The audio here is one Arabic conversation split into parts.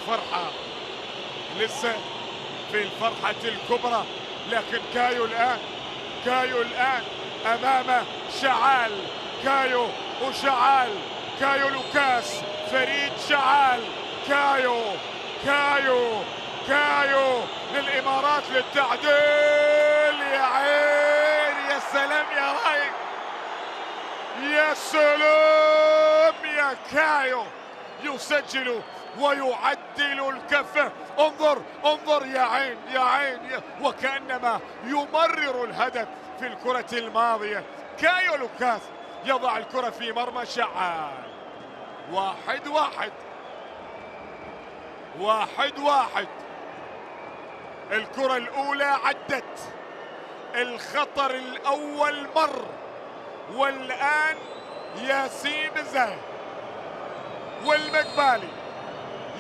الفرحة، لسه في الفرحة الكبرى، لكن كايو الآن أمام شعال. كايو وشعال، كايو لوكاس، فريد شعال، كايو للإمارات للتعديل. يا عين، يا سلام يا راي، يا سلام يا كايو، يسجل ويعدل الكفة. انظر يا عين وكأنما يمرر الهدف في الكرة الماضية. كايو لوكاس يضع الكرة في مرمى شعال. 1-1. الكرة الأولى عدت، الخطر الأول مر، والآن ياسين زاهر والمقبالي.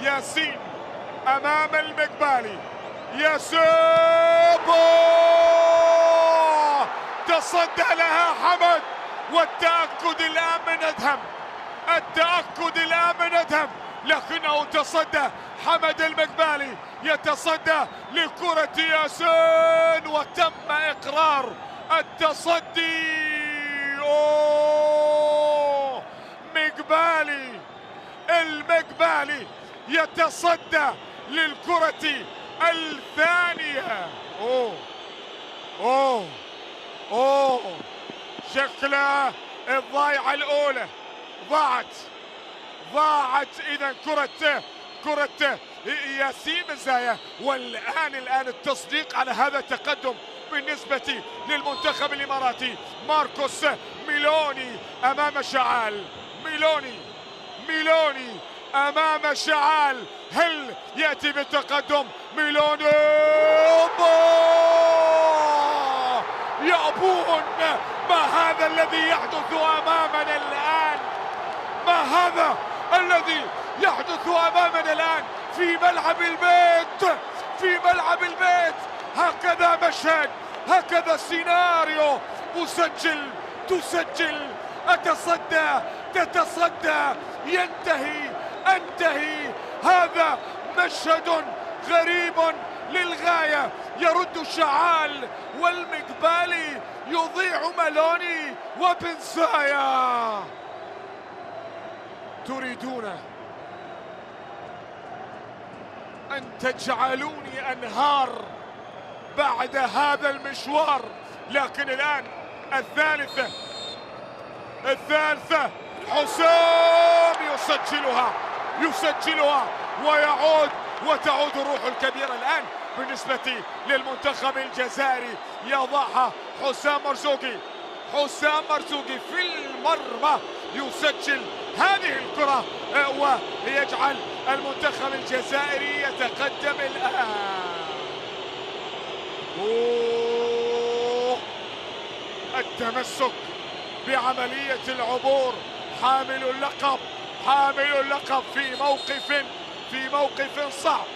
ياسين أمام المقبالي، ياسين تصدى لها حمد، والتأكد الآن من أدهم، لكنه تصدى. حمد المقبالي يتصدى لكرة ياسين وتم إقرار التصدي. المقبالي يتصدى للكرة الثانية. شكلها الضايعة الأولى ضاعت إذا كرة ياسين زايا. والآن التصديق على هذا التقدم بالنسبة للمنتخب الإماراتي. ماركوس ميلوني أمام شعال، ميلوني أمام شعال. هل يأتي بالتقدم ميلوني؟ يأبون. ما هذا الذي يحدث أمامنا الآن؟ في ملعب البيت. هكذا مشهد، هكذا سيناريو. تسجل، تتصدى، انتهي. هذا مشهد غريب للغاية. يرد شعال والمقبالي، يضيع مالوني وبن زايا. تريدون أن تجعلوني أنهار بعد هذا المشوار، لكن الآن الثالثة حسام يسجلها وتعود الروح الكبيرة الآن بالنسبة للمنتخب الجزائري. يضعها حسام مرزوقي في المرمى، يسجل هذه الكرة ويجعل المنتخب الجزائري يتقدم الآن. التمسك بعملية العبور. حامل اللقب في موقف صعب،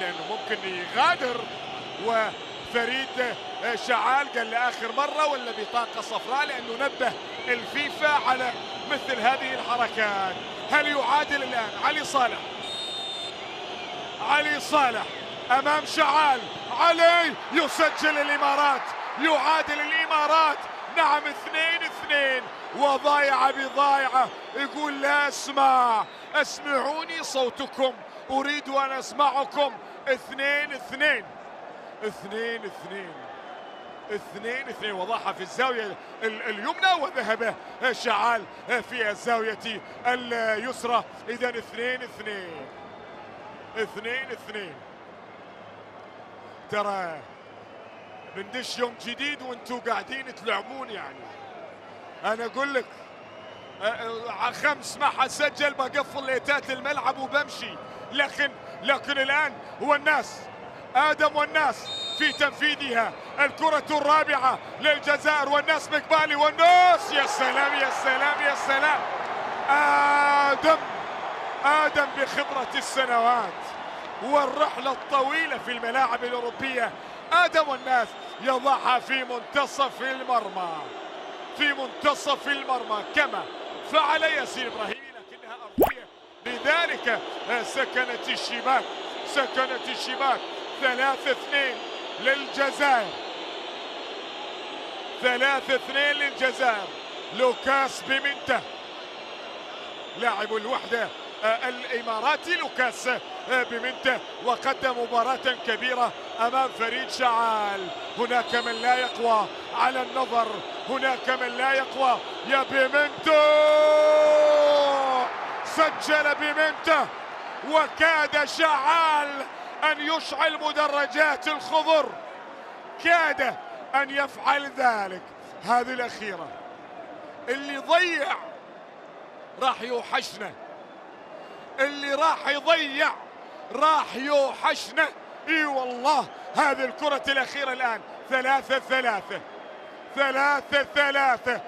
لأنه ممكن يغادر. وفريد شعال قال لآخر مرة ولا بطاقة صفراء، لأنه نبه الفيفا على مثل هذه الحركات. هل يعادل الآن علي صالح أمام شعال؟ علي يسجل الإمارات، يعادل الإمارات. نعم، 2-2. وضايع بضايعة، يقول لا اسمعوني صوتكم، أريد أن أسمعكم. 2-2. وضعها في الزاوية اليمنى، وذهب شعال في الزاوية اليسرى. إذا 2-2. ترى بندش يوم جديد وانتوا قاعدين تلعبون. يعني انا اقول لك 5 ما حسجل، بقفل ليتات الملعب وبمشي. لكن الان هو الناس آدم والناس في تنفيذها. الكرة الرابعة للجزائر، والناس مقبالي، والناس يا سلام. آدم بخبرة السنوات والرحلة الطويلة في الملاعب الأوروبية. آدم والناس يضعها في منتصف المرمى كما فعل ياسين إبراهيمي، لكنها أرضية ذلك سكنت الشباك، سكنت الشباك. 3-2 للجزائر، 3-2 للجزائر. لوكاس بيمنتا لاعب الوحدة الإماراتي، لوكاس بيمنتا، وقدم مباراة كبيرة أمام فريد شعال. هناك من لا يقوى على النظر، هناك من لا يقوى. يا بيمنتا، سجل بيمنتا، وكاد شعال أن يشعل مدرجات الخضر، كاد أن يفعل ذلك. هذه الأخيرة اللي ضيع راح يوحشنا، اللي راح يضيع راح يوحشنا. اي والله. هذه الكرة الأخيرة الآن 3-3، 3-3.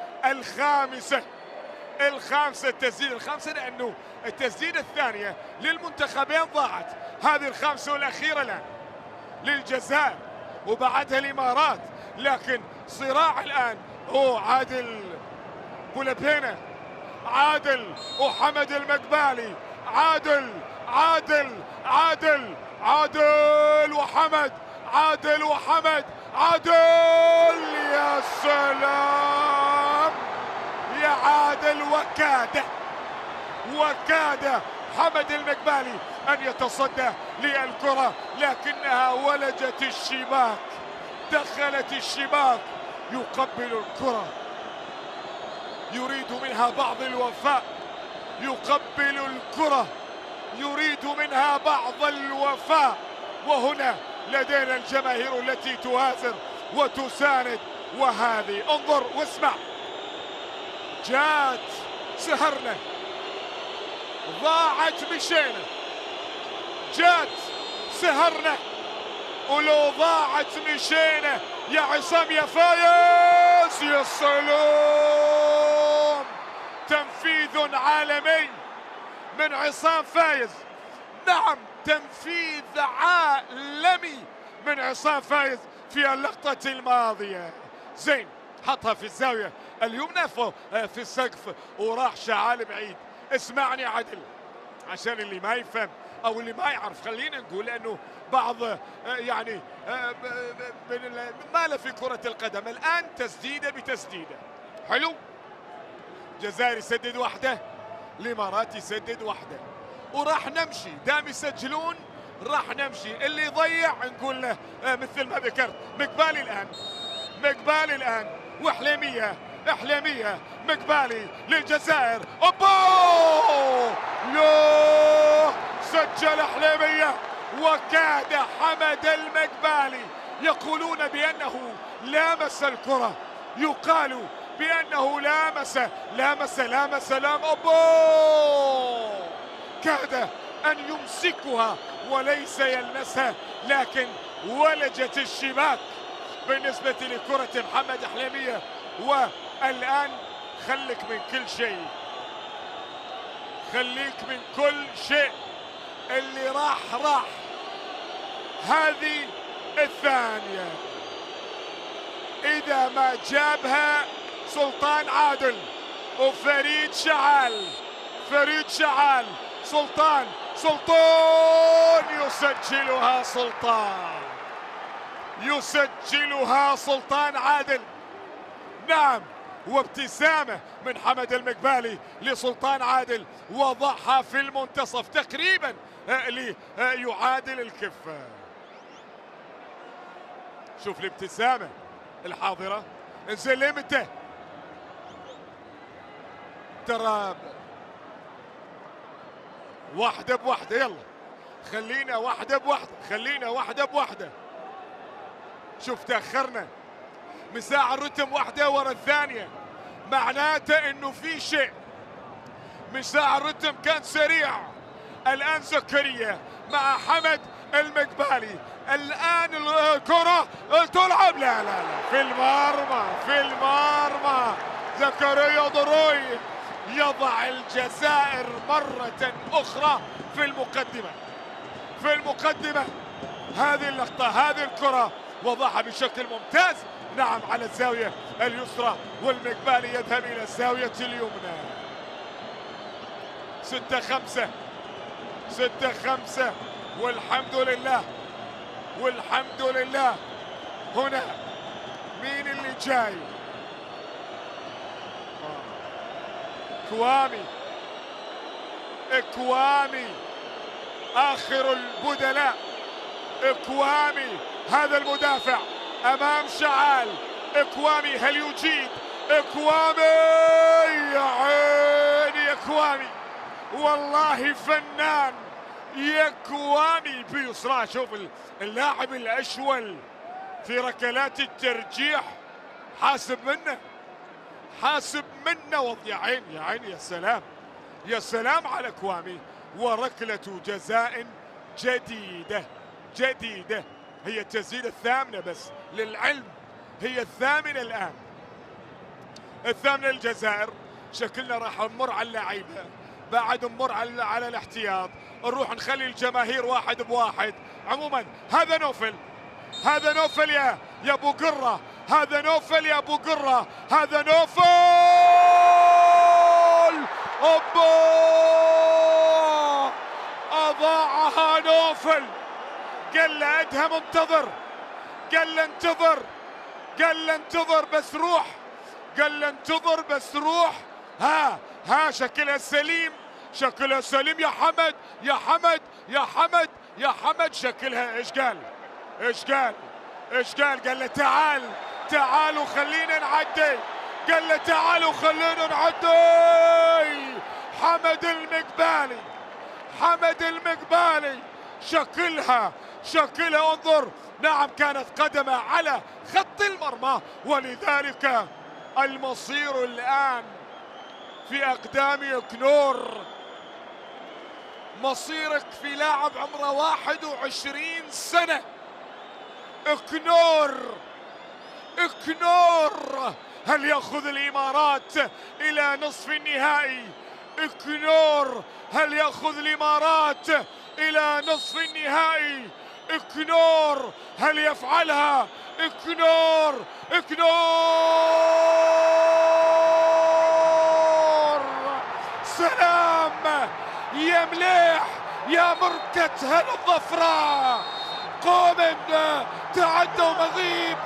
الخامسة التسديدة الخامسة، لأنه التسديدة الثانية للمنتخبين ضاعت. هذه الخامسة والأخيرة الآن للجزائر، وبعدها الإمارات. لكن صراع الآن. عادل بولبينة، عادل وحمد المقبالي، عادل وحمد، عادل وحمد، عادل. يا سلام يا عادل. وكاد حمد المقبالي أن يتصدى للكرة، لكنها ولجت الشباك، دخلت الشباك. يقبل الكرة، يريد منها بعض الوفاء، يقبل الكرة، يريد منها بعض الوفاء. وهنا لدينا الجماهير التي تهازر وتساند. وهذه انظر واسمع، جات سهرنا، ضاعت مشينا، جات سهرنا، ولو ضاعت مشينا. يا عصام يا فايز، يا سلام. تنفيذ عالمي من عصام فايز. نعم، تنفيذ عالمي من عصام فايز في اللقطة الماضية. زين، حطها في الزاوية اليمنى في السقف، وراح شعال بعيد. اسمعني عدل، عشان اللي ما يفهم او اللي ما يعرف، خلينا نقول انه بعض يعني ما له في كرة القدم. الان تسديدة بتسديدة، حلو. الجزائر يسدد واحدة، الامارات يسدد واحدة، وراح نمشي. دام يسجلون راح نمشي. اللي يضيع نقول له مثل ما ذكرت. مقبالي الان وحليمية، مقبالي للجزائر. يوه، سجل حليمية، وكاد حمد المقبالي. يقولون بأنه لامس الكرة، يقال بأنه لامس. كاد أن يمسكها وليس يلمسها، لكن ولجت الشباك بالنسبة لكرة محمد حليمية. والآن خليك من كل شيء، اللي راح. هذه الثانية إذا ما جابها سلطان عادل وفريد شعال، سلطان يسجلها سلطان عادل. نعم، وابتسامة من حمد المقبالي لسلطان عادل، وضعها في المنتصف تقريبا ليعادل الكفة. شوف الابتسامة الحاضرة. انزل لي متى، ترى واحدة بواحدة. يلا خلينا واحدة بواحدة. شوف تأخرنا مساعة الرتم واحدة ورا الثانية، معناته انه في شيء. مساعة الرتم كان سريع. الان زكريا مع حمد المقبالي. الان الكرة تلعب، لا في المرمى. زكريا ضروي يضع الجزائر مرة اخرى في المقدمة. هذه اللقطة، هذه الكرة وضعها بشكل ممتاز. نعم، على الزاوية اليسرى، والمقبالي يذهب إلى الزاوية اليمنى. 6-5 6-5 والحمد لله، والحمد لله. هنا مين اللي جاي؟ كوامي، إكوامي آخر البدلاء. إكوامي هذا المدافع أمام شعال. إكوامي هل يجيد؟ إكوامي يا عيني، إكوامي والله فنان. إكوامي بيسرى. شوف اللاعب الأشول في ركلات الترجيح حاسب منه، حاسب منه. يا عين يا عين، يا سلام يا سلام على إكوامي. وركلة جزاء جديدة جديدة، هي التسديدة الثامنة بس للعلم، هي الثامنة الآن، الثامنة للجزائر. شكلنا راح نمر على اللعيبة، بعد نمر على الاحتياط، نروح نخلي الجماهير واحد بواحد. عموما هذا نوفل، هذا نوفل يا ابو قرة، هذا نوفل يا ابو قرة، هذا نوفل. اوبا، اضاعها نوفل. قال له ادهم انتظر، قال له انتظر، قال له انتظر بس روح، قال له انتظر بس روح. ها شكلها سليم، شكلها سليم يا حمد، يا حمد، يا حمد، يا حمد. شكلها ايش قال؟ ايش قال؟ ايش قال؟ قال له تعال تعال وخلينا نعدي، قال له تعال وخلينا نعدي. حمد المقبالي، حمد المقبالي. شكلها انظر، نعم كانت قدمه على خط المرمى، ولذلك المصير الآن في أقدام إكنور. مصيرك في لاعب عمره 21 سنة. إكنور، إكنور هل يأخذ الإمارات إلى نصف النهائي؟ إكنور هل يأخذ الإمارات إلى نصف النهائي؟ إكنور هل يفعلها؟ إكنور، إكنور. سلام يا مليح يا مركة هالظفرة. قومن تعدوا مغيب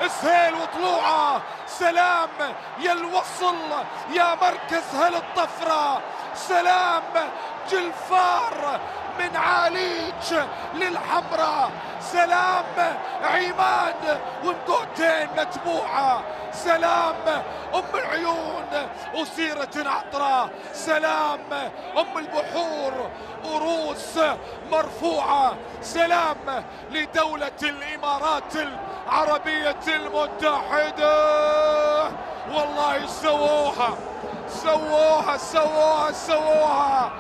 سهيل وطلوعه. سلام يا الوصل يا مركز هالطفرة. سلام جلفار من عاليج للحمراء. سلام عماد ونقوتين متبوعة. سلام أم العيون وسيرة عطرة. سلام أم البحور ورؤوس مرفوعة. سلام لدولة الإمارات العربية المتحدة. والله سووها سووها سووها سووها.